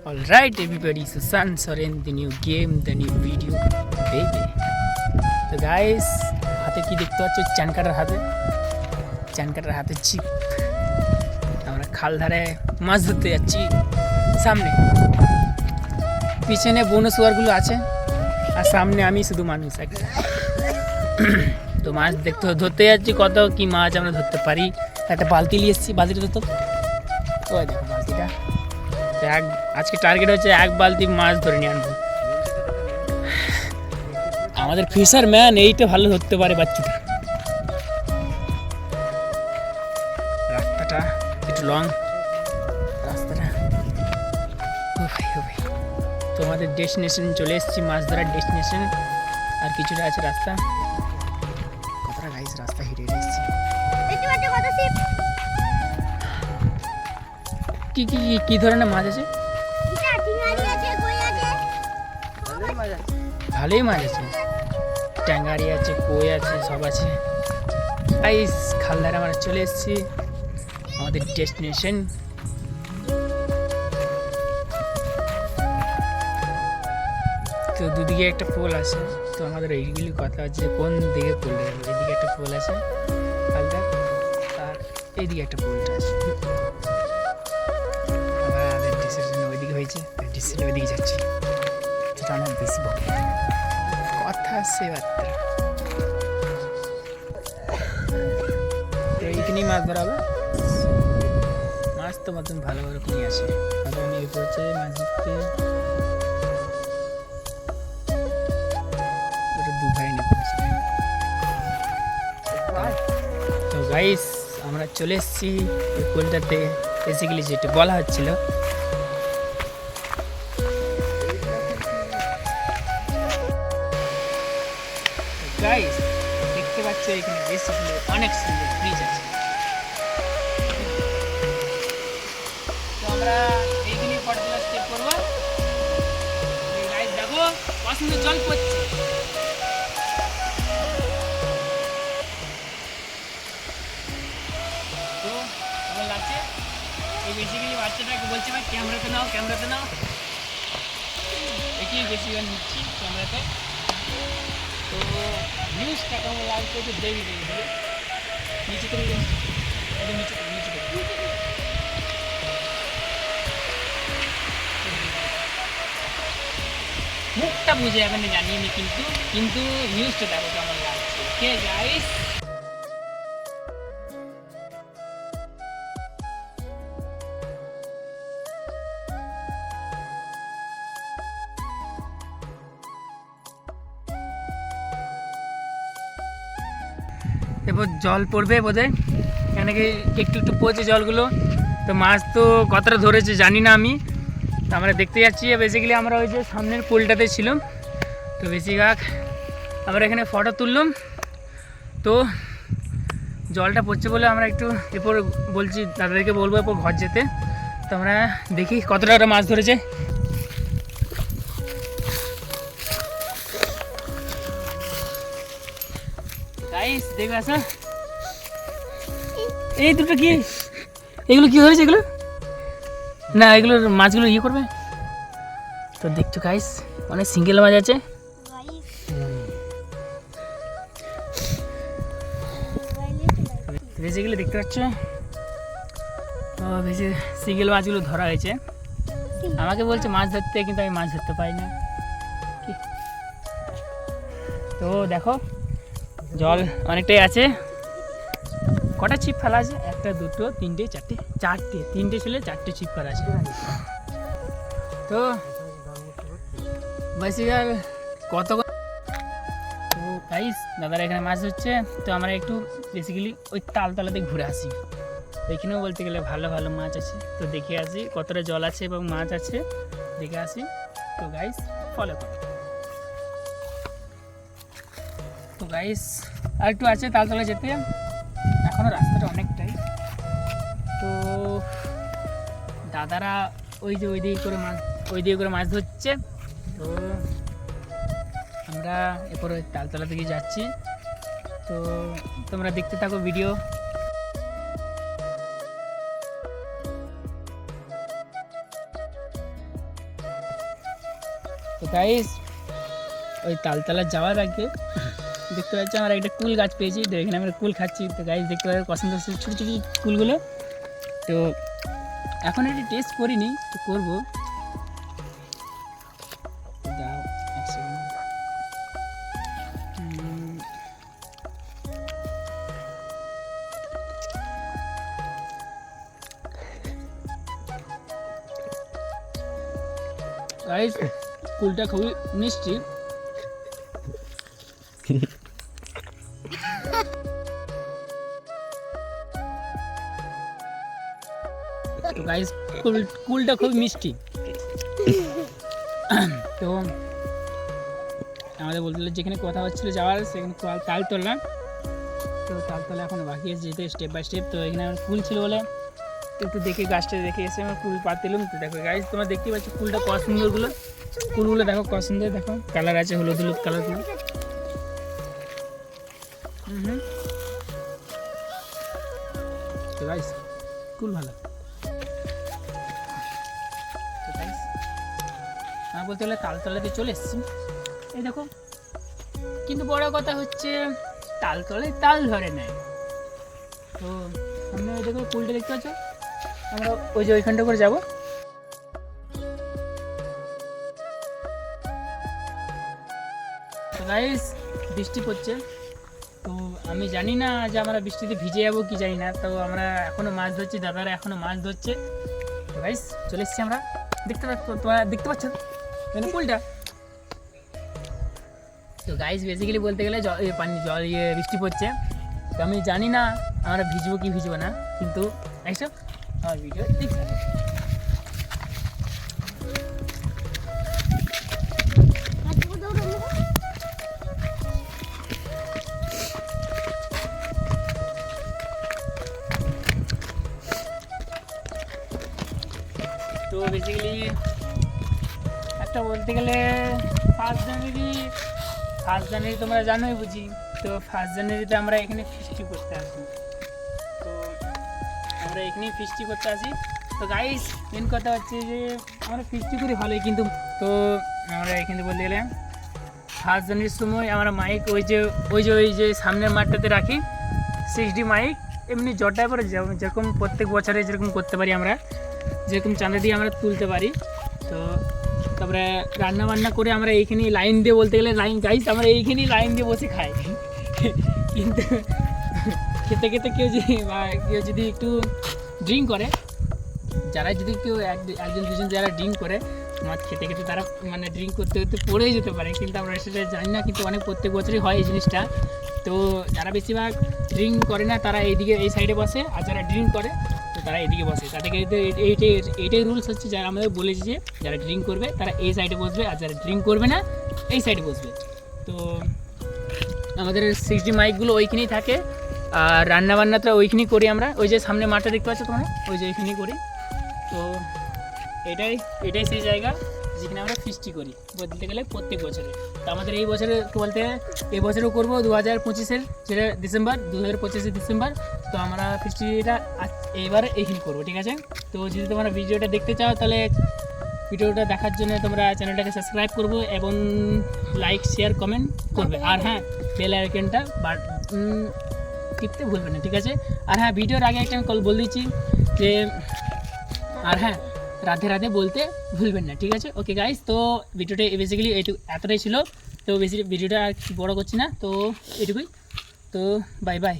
Alright everybody, so Sun Soren, the new game, the new video, baby. তো guys হাতে কি দেখতে পাচ্ছ? চানকাটার হাতে চিপ। আমরা খাল ধারে মাছ ধরতে যাচ্ছি। সামনে পিছনে বনশুয়ারগুলো আছে আর সামনে আমি শুধু মানুষ একটা। তো মাছ ধরতে যাচ্ছি, কত কি মাছ আমরা ধরতে পারি। একটা বালতি নিয়ে এসেছি, বালতিটা ধরতে। ওই দেখো বালতিটা। আজকে টার্গেট হচ্ছে এক বালতি মাছ ধরে নিয়ে আনবো। আমাদের ফিশার ম্যান এইটা ভালো ধরতে পারে বাচ্চাটা। রাস্তাটা একটু লং, রাস্তাটা তো আমাদের ডেস্টিনেশন চলে এসেছি, মাছ ধরার ডেস্টিনেশন। আর কিছুটা আছে রাস্তা, কতটা গাইস রাস্তা হেঁটে এসেছি। কি কি কি ধরনের মাছ আছে? ভালোই মাছ আছে, ট্যাঙ্গারি আছে, কই আছে, সব আছে। গাইস খালধারে আমরা চলে এসেছি আমাদের ডেস্টিনেশন। তো দুদিকে একটা পোল আছে, তো আমাদের এইগুলি কথা হচ্ছে কোন দিকে পোলটা যাবে। এইদিকে একটা পোল আছে খালদার, আর এইদিকে একটা পোলটা আছে। আমাদের ডিসিশন ওইদিকে হয়েছে, ডিসিশন ওইদিকে যাচ্ছি। সেটা অনেক বেশি বকে কথা আছে বার্তা। তো এইখানেই মাছ ধরা হবে। মাছ তো মতন ভালো রকমই আছে। আমি এ করছে মাছ ধরতে তো গাইস আমরা চলে এসেছি ওই পোলটাতে। বেসিক্যালি যেটা বলা হচ্ছিল, গাইস দেখতে পাচ্ছ এখানে বেসিক্যালি অনেক সুন্দর ব্রিজ আছে। তো আমরা এইখানে ফটো তোলার স্টেপ করবো। গাইস দেখো কত সুন্দর জল পড়ছে। তো কেমন লাগছে? এই বেসিক্যালি বাচ্চাটাকে বলছে ভাই ক্যামেরাতে নাও। এটি বেসিক্যালি নিচ্ছি ক্যামেরাতে। তো নিউজটা কেমন লাগছে একটু দেখি নিচে করে মুখটা বুঝে যাবেন জানিয়ে নি, কিন্তু নিউজটা দেখো কেমন লাগছে। ওকে গাইস, এরপর জল পড়বে বোধহয়, কেন কি একটু পড়ছে জলগুলো। তো মাছ তো কতটা ধরেছে জানি না আমি। তো আমরা দেখতে যাচ্ছি। বেসিক্যালি আমরা ওই যে সামনের পোলটাতে ছিলাম। তো বেশিরভাগ আমরা এখানে ফটো তুললাম। তো জলটা পড়ছে বলে আমরা একটু এরপর বলছি দাদাদেরকে বলবো এরপর ঘর যেতে। তো আমরা দেখি কতটা ওরা মাছ ধরেছে। গাইস দেখবে আসা, এই দুটো কি, এগুলো কি হয়েছে? এগুলো না, এগুলোর মাছগুলো ইয়ে করবে। তো দেখছো গাইস অনেক সিঙ্গেল মাছ আছে। বেসিক্যালি দেখতে পাচ্ছ বেশি সিঙ্গেল মাছগুলো ধরা হয়েছে। আমাকে বলছে মাছ ধরতে, কিন্তু আমি মাছ ধরতে পারি না। তো দেখো জল অনেকটাই আছে। কটা ছিপ ফেলা আছে? একটা, দুটো, তিনটে, তিনটে ছিল, চারটে ছিপ ফেলা আছে। তো বেসিক্যাল কত তো গাইস দাদারা এখানে মাছ ধরছে। তো আমরা একটু বেসিক্যালি ওই তালতলাতে ঘুরে আসি। ওইখানেও বলতে গেলে ভালো ভালো মাছ আছে। তো দেখে আসি কতটা জল আছে এবং মাছ আছে, দেখে আসি। তো গাইস ফলো করো। তো গাইস আর একটু আছে তালতলা যেতে, এখনও রাস্তাটা অনেকটাই। তো দাদারা ওই দিকে করে মাছ ধরছে। তো আমরা এরপর ওই তালতলা থেকে যাচ্ছি। তো তোমরা দেখতে থাকো ভিডিও। তো গাইস ওই তালতলা যাওয়ার আগে দেখতে পাচ্ছি আমরা একটা কুল গাছ পেয়েছি, তো এখানে আমরা কুল খাচ্ছি। তো গাইস দেখতে পাচ্ছি পছন্দ হচ্ছে ছোটো ছোটো কুলগুলো। তো এখন এটি টেস্ট করিনি, তো করবো। দাও এক সেকেন্ড। গাইস কুলটা খুবই মিষ্টি। তো গাইস কুলটা খুব মিষ্টি। তো আমাদের বলতে যেখানে কথা হচ্ছিল যাওয়ার সেখানে তালতলা, তো তালতলা এখন বাকি আছে যেতে স্টেপ বাই স্টেপ। তো এখানে আমার কুল ছিল বলে একটু দেখে গাছটা দেখে এসে আমরা কুল পাতিলাম। তো দেখো গাইস তোমরা দেখতে পাচ্ছ কুলটা কত সুন্দরগুলো, কুলগুলো দেখো কত সুন্দর, দেখো কালার আছে হলুদ হলুদ কালারগুলো। তো গাইস কুল ভালো। তো গাইস আমি বলতে গেলে তালতলাতে চলে এসেছি, এই দেখো। কিন্তু বড় কথা হচ্ছে তালতলায় তাল ধরে নেয়। তো সামনে দেখো কুলটা দেখতে পাচ্ছ, আমরা ওই যে ওইখানটা করে যাবো। তো গাইস বৃষ্টি পড়ছে, তো আমি জানি না যে আমরা বৃষ্টিতে ভিজে যাবো কি জানি না। তো আমরা এখনো মাছ ধরছি, দাদারা এখনো মাছ ধরছে। তো গাইস চলে এসেছি আমরা, দেখতে পাচ্ছ তোমরা, দেখতে পাচ্ছ মানে কুলটা। তো গাইস বেসিক্যালি বলতে গেলে জল বৃষ্টি পড়ছে, তো আমি জানি না আমরা ভিজবো কি ভিজবো না, কিন্তু এইসব আমার ভিডিও দেখছি। তো বেসিক্যালি একটা বলতে গেলে ফার্স্ট জানুয়ারি তোমরা জানোই বুঝি। তো ফার্স্ট জানুয়ারিতে আমরা এখানে ফিস্টি করতে আসি, তো আমরা এখানেই ফিস্টি করতে আসি। তো গাইস মেন কথা হচ্ছে যে আমরা ফিস্টি করি ভালোই, কিন্তু তো আমরা এখানে বলতে গেলে ফার্স্ট জানুয়ারির সময় আমরা মাইক ওই যে সামনের মাঠটাতে রাখি 6D মাইক, এমনি জটায় পরে যেরকম প্রত্যেক বছরে যেরকম করতে পারি আমরা, যেরকম চাঁদা দিয়ে আমরা তুলতে পারি। তো তারপরে রান্না বান্না করে আমরা এইখানেই লাইন দিয়ে বলতে গেলে গাইস আমরা এইখানেই লাইন দিয়ে বসে খাই। কিন্তু খেতে খেতে কেউ যদি একটু ড্রিঙ্ক করে, যারা যদি কেউ একজন দুজন যারা ড্রিঙ্ক করে মাছ খেতে খেতে, তারা মানে ড্রিঙ্ক করতে করতে পড়েই যেতে পারে, কিন্তু আমরা সেটা জানি না। কিন্তু অনেক প্রত্যেক বছরই হয় এই জিনিসটা। তো যারা বেশিরভাগ ড্রিঙ্ক করে না তারা এইদিকে এই সাইডে বসে, আর যারা ড্রিঙ্ক করে তো তারা এইদিকে বসে। তাদেরকে এইটাই রুলস হচ্ছে, যারা আমাদের বলেছে যে যারা ড্রিঙ্ক করবে তারা এই সাইডে বসবে, আর যারা ড্রিঙ্ক করবে না এই সাইডে বসবে। তো আমাদের 6D মাইকগুলো ওইখানেই থাকে, আর রান্নাবান্নাটা ওইখানেই করি আমরা। ওই যে সামনে মাঠটা দেখতে পাচ্ছ তোমরা, ওই যে ওইখানেই করি। তো এটাই সেই জায়গা যেখানে আমরা ফিস্টি করি বলতে গেলে প্রত্যেক বছরে। তো আমাদের এই বছরে বলতে এই বছরও করবো 2025-এর, যেটা 2025 ডিসেম্বর। তো আমরা ফিস্টিটা এবার এইখানে করবো, ঠিক আছে। তো যদি তোমরা ভিডিওটা দেখতে চাও তাহলে ভিডিওটা দেখার জন্য তোমরা চ্যানেলটাকে সাবস্ক্রাইব করবো এবং লাইক শেয়ার কমেন্ট করবে। আর হ্যাঁ বেল আইকনটা টিপতে ভুলবে না, ঠিক আছে। আর হ্যাঁ ভিডিওর আগে একটা আমি বলে দিচ্ছি যে, আর হ্যাঁ রাধে রাধে বলতে ভুলবেন না, ঠিক আছে। ওকে গাইস, তো ভিডিওটা বেসিক্যালি এতটাই ছিল। তো বেশি ভিডিওটা আর বড় করছি না, তো এটুকুই। তো বাই বাই।